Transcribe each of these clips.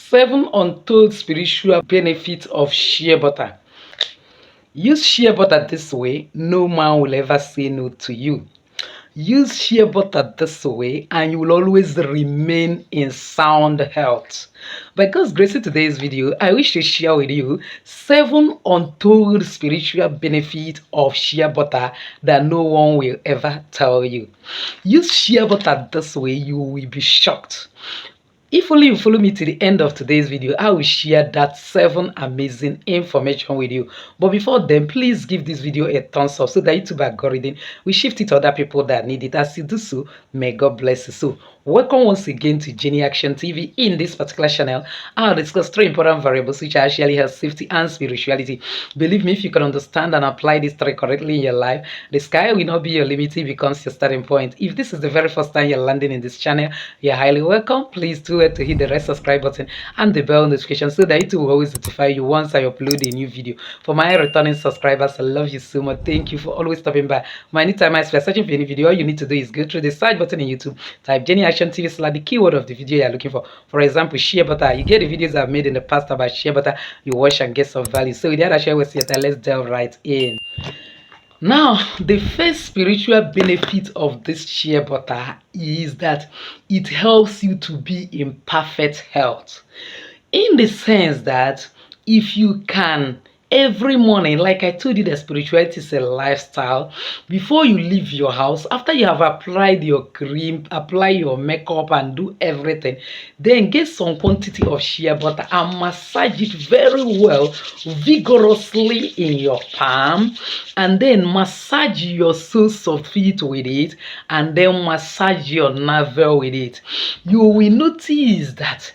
7 untold spiritual benefits of shea butter. Use shea butter this way, no man will ever say no to you. Use shea butter this way and you will always remain in sound health. By God's grace, in today's video, I wish to share with you 7 untold spiritual benefits of shea butter that no one will ever tell you. Use shea butter this way, you will be shocked. If only you follow me to the end of today's video, I will share that 7 amazing information with you. But before then, please give this video a thumbs up so that YouTube algorithm will shift it to other people that need it. As you do so, may God bless you. So, welcome once again to Jenny Action TV. In this particular channel, I'll discuss 3 important variables which actually have safety and spirituality. Believe me, if you can understand and apply these 3 correctly in your life, the sky will not be your limit, it becomes your starting point. If this is the very first time you're landing in this channel, you're highly welcome. Please do it to hit the red subscribe button and the bell notification so that it will always notify you once I upload a new video. For my returning subscribers, I love you so much. Thank you for always stopping by. Anytime if you're searching for any video, all you need to do is go through the search button in YouTube, type Jenny Action TV / the keyword of the video you're looking for. For example, shea butter. You get the videos I've made in the past about shea butter, you watch and get some value. So without a share with you, let's delve right in. Now, the first spiritual benefit of this shea butter is that it helps you to be in perfect health. In the sense that if you can every morning, like I told you, that spirituality is a lifestyle. Before you leave your house, after you have applied your cream, apply your makeup and do everything, then get some quantity of shea butter and massage it very well, vigorously in your palm, and then massage your soles of feet with it, and then massage your navel with it. You will notice that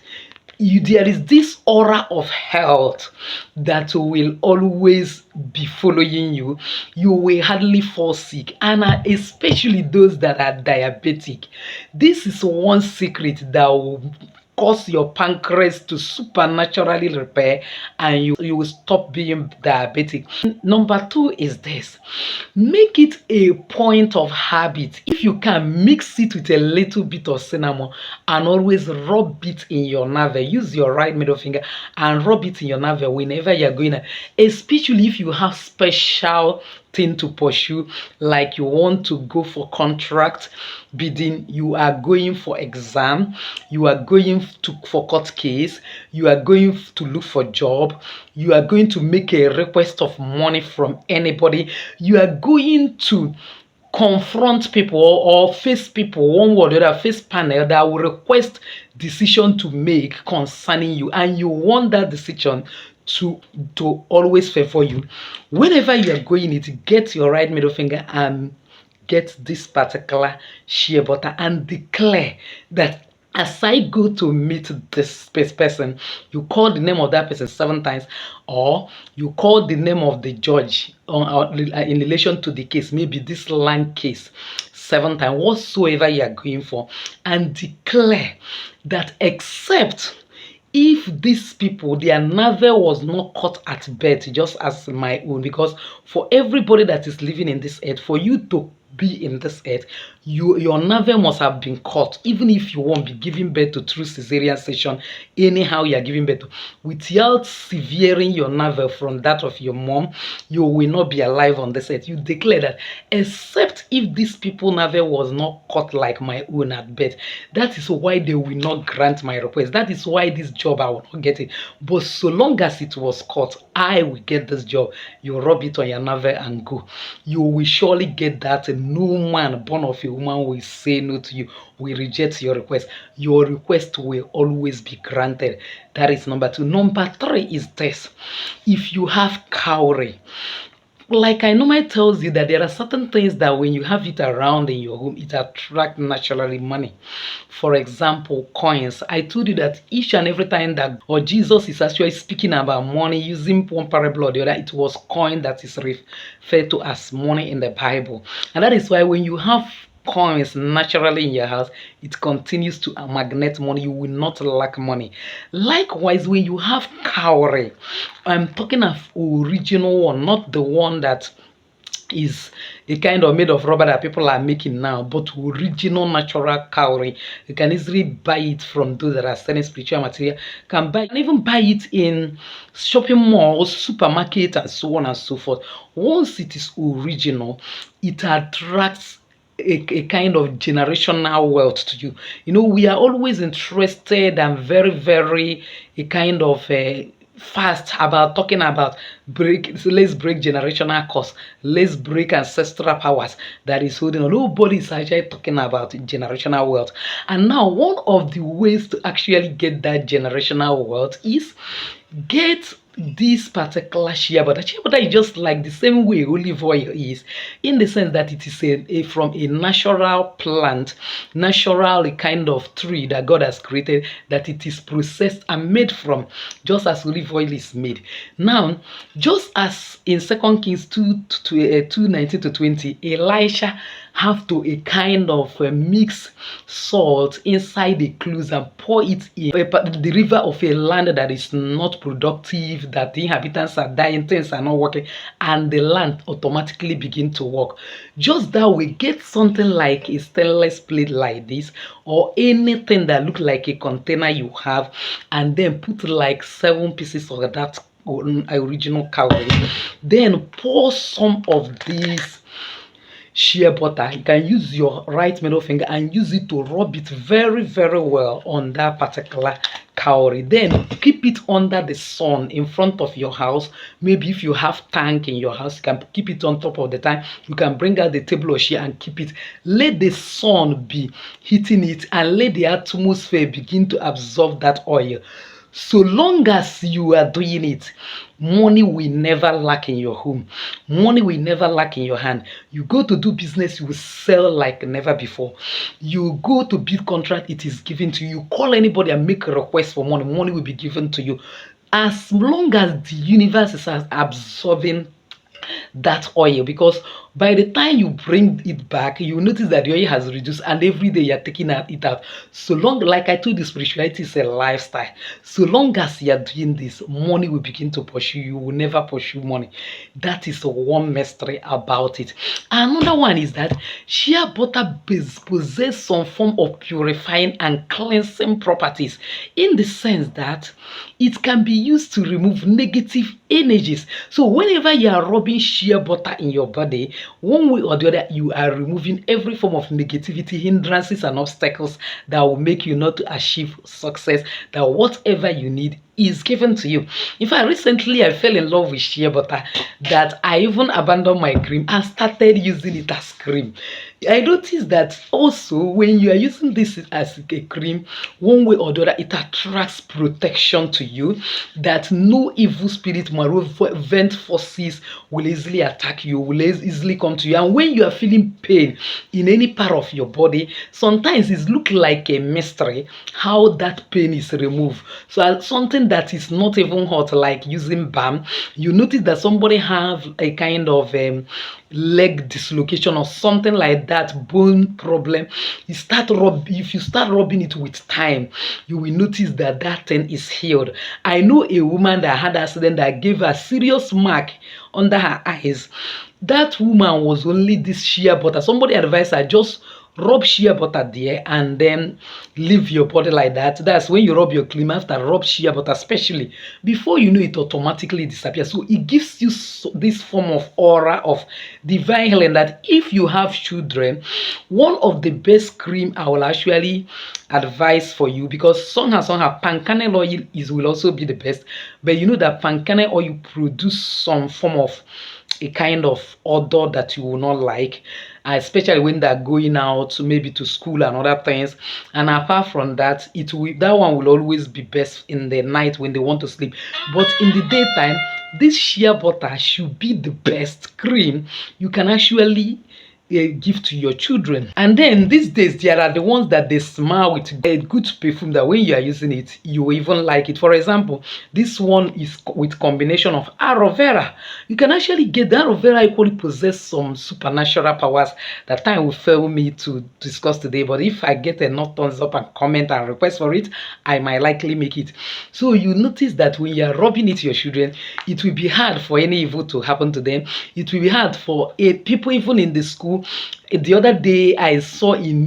there is this aura of health that will always be following you. You will hardly fall sick, and especially those that are diabetic. This is one secret that will cause your pancreas to supernaturally repair and you will stop being diabetic. Number 2 is this: make it a point of habit. If you can, mix it with a little bit of cinnamon and always rub it in your navel. Use your right middle finger and rub it in your navel whenever you're going, especially if you have special thing to pursue, like you want to go for contract bidding, you are going for exam, you are going for court case, you are going to look for job, you are going to make a request of money from anybody, you are going to confront people or face people, one word or the other, face panel that will request decision to make concerning you, and you want that decision to always favor you. Whenever you are going it, get your right middle finger and get this particular shea butter and declare that as I go to meet this person, you call the name of that person 7 times, or you call the name of the judge in relation to the case, maybe this land case, 7 times, whatsoever you are going for, and declare that except if these people, their navel was not cut at birth, just as my own, because for everybody that is living in this earth, for you to be in this earth, your navel must have been cut. Even if you won't be giving birth to through cesarean section, anyhow you are giving birth to, without severing your navel from that of your mom, you will not be alive on this earth. You declare that except if these people navel was not cut like my own at birth, that is why they will not grant my request. That is why this job I will not get it. But so long as it was cut, I will get this job. You rub it on your navel and go. You will surely get that. No man born of a woman will say no to you, will reject your request. Your request will always be granted. That is number 2. Number 3 is this: if you have cowrie, like I normally tells you that there are certain things that when you have it around in your home, it attracts naturally money. For example, coins. I told you that each and every time that Jesus is actually speaking about money using one parable or the other, it was coin that is referred to as money in the Bible. And that is why when you have coins naturally in your house, it continues to magnet money. You will not lack money. Likewise, when you have cowrie, I'm talking of original one, not the one that is a kind of made of rubber that people are making now, but original natural cowrie. You can easily buy it from those that are selling spiritual material. Can buy and even buy it in shopping malls, supermarkets, and so on and so forth. Once it is original, it attracts a kind of generational wealth to you. You know, we are always interested and very, very a kind of fast about talking about break. So let's break generational curse, let's break ancestral powers that is holding on. Nobody is actually talking about generational wealth. And now one of the ways to actually get that generational wealth is get this particular shea butter. Shea butter is just like the same way olive oil is, in the sense that it is from a natural plant, natural kind of tree that God has created, that it is processed and made from, just as olive oil is made. Now, just as in 2 Kings 2:19 to 20, Elisha have to a kind of mix salt inside the cloth and pour it in the river of a land that is not productive, that the inhabitants are dying, things are not working, and the land automatically begin to work. Just that we get something like a stainless plate like this, or anything that look like a container you have, and then put like 7 pieces of that original cowrie. Then pour some of these shea butter. You can use your right middle finger and use it to rub it very, very well on that particular cowrie. Then keep it under the sun in front of your house. Maybe if you have tank in your house, you can keep it on top of the tank. You can bring out the table of shea and keep it. Let the sun be hitting it and let the atmosphere begin to absorb that oil. So long as you are doing it, money will never lack in your home. Money will never lack in your hand. You go to do business, you will sell like never before. You go to bid contract, it is given to you. You call anybody and make a request for money, money will be given to you. As long as the universe is absorbing that oil, because by the time you bring it back, you notice that the oil has reduced, and every day you're taking it out. So long, like I told you, spirituality is a lifestyle. So long as you're doing this, money will begin to pursue you. You will never pursue money. That is one mystery about it. Another one is that shea butter possesses some form of purifying and cleansing properties, in the sense that it can be used to remove negative energies. So whenever you are rubbing shea butter in your body, one way or the other, you are removing every form of negativity, hindrances, and obstacles that will make you not to achieve success. That whatever you need is given to you. In fact, recently I fell in love with shea butter, that I even abandoned my cream and started using it as cream. I noticed that also when you are using this as a cream, one way or the other, it attracts protection to you, that no evil spirit, malevolent forces will easily attack you, will easily come to you. And when you are feeling pain in any part of your body, sometimes it looks like a mystery how that pain is removed. So something that is not even hot, like using balm, you notice that somebody have a kind of leg dislocation or something like that, bone problem. If you start rubbing it with time, you will notice that that thing is healed. I know a woman that had an accident that gave her serious mark under her eyes. That woman was only this shea butter. Somebody advised her, just rub shea butter there and then leave your body like that. That's when you rub your cream, after rub shea butter, especially before you know it automatically disappears. So it gives you this form of aura of divine healing, that if you have children, one of the best cream I will actually advise for you, because somehow palm kernel oil will also be the best, but you know that palm kernel oil produce some form of a kind of odor that you will not like, especially when they're going out maybe to school and other things. And apart from that, that one will always be best in the night when they want to sleep. But in the daytime, this shea butter should be the best cream you can actually give to your children. And then these days there are the ones that they smell with a good perfume that when you are using it you will even like it. For example, this one is with combination of aloe vera. You can actually get the aloe vera equally possess some supernatural powers that time will fail me to discuss today, but if I get enough thumbs up and comment and request for it, I might likely make it. So you notice that when you are rubbing it to your children, it will be hard for any evil to happen to them. It will be hard for people even in the school. The other day I saw in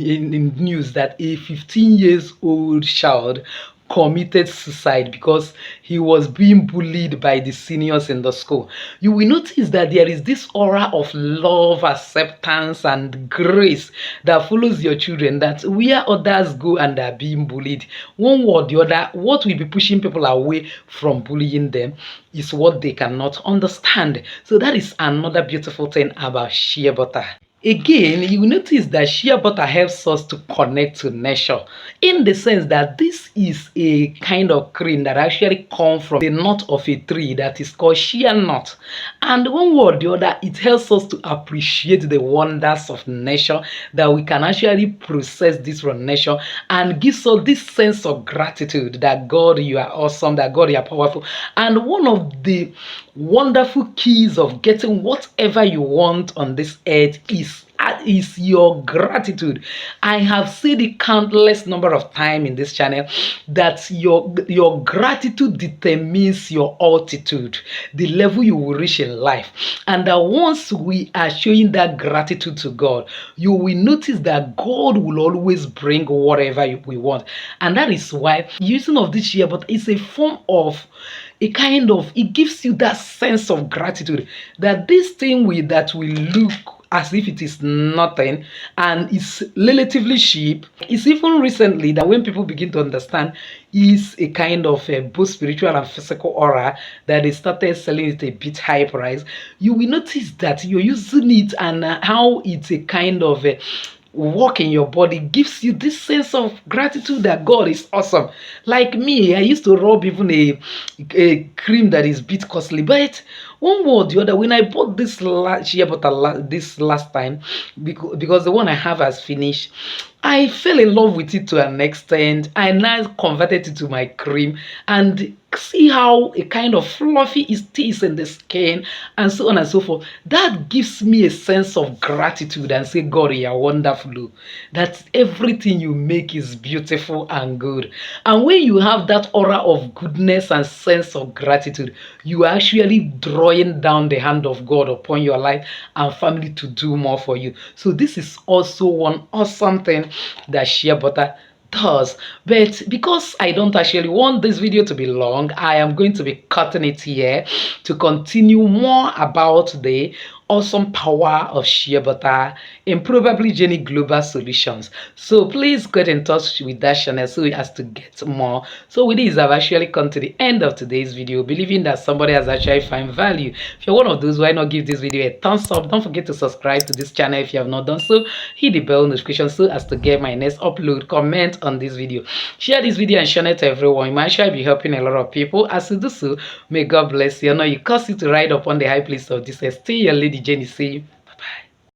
news that a 15 years old child committed suicide because he was being bullied by the seniors in the school. You will notice that there is this aura of love, acceptance, and grace that follows your children, that where others go and are being bullied, one way or the other, what will be pushing people away from bullying them is what they cannot understand. So that is another beautiful thing about shea butter. Again, you will notice that shea butter helps us to connect to nature, in the sense that this is a kind of cream that actually comes from the nut of a tree that is called shea nut. And one way or the other, it helps us to appreciate the wonders of nature, that we can actually process this from nature, and gives us this sense of gratitude that God, you are awesome, that God, you are powerful. And one of the wonderful keys of getting whatever you want on this earth is your gratitude. I have said it countless number of times in this channel that your gratitude determines your altitude, the level you will reach in life. And that once we are showing that gratitude to God, you will notice that God will always bring whatever we want. And that is why using of this shea butter is a form of a kind of, it gives you that sense of gratitude, that this thing that will look as if it is nothing and it's relatively cheap. It's even recently that when people begin to understand is a kind of both spiritual and physical aura, that they started selling it a bit high price. You will notice that you're using it, and how it's a kind of work in your body gives you this sense of gratitude that God is awesome. Like me, I used to rub even a cream that is a bit costly, but one way or the other, when I bought this shea butter this last time, because the one I have has finished, I fell in love with it to an extent. I now converted it to my cream, and see how a kind of fluffy it is in the skin, and so on and so forth. That gives me a sense of gratitude and say, God, you are wonderful. That everything you make is beautiful and good. And when you have that aura of goodness and sense of gratitude, you are actually drawing down the hand of God upon your life and family to do more for you. So this is also one awesome thing that shea butter does. But because I don't actually want this video to be long, I am going to be cutting it here to continue more about the awesome power of shea butter in probably Jenny Global Solutions. So please get in touch with that channel so as to get more. So with this, I've actually come to the end of today's video, believing that somebody has actually found value. If you're one of those, why not give this video a thumbs up? Don't forget to subscribe to this channel if you have not done so. Hit the bell notification so as to get my next upload. Comment on this video, share this video and share it to everyone. You might actually be helping a lot of people. As you do so, may God bless you. I know you cause you to ride upon the high place of this. Stay your lady Jenny. See you.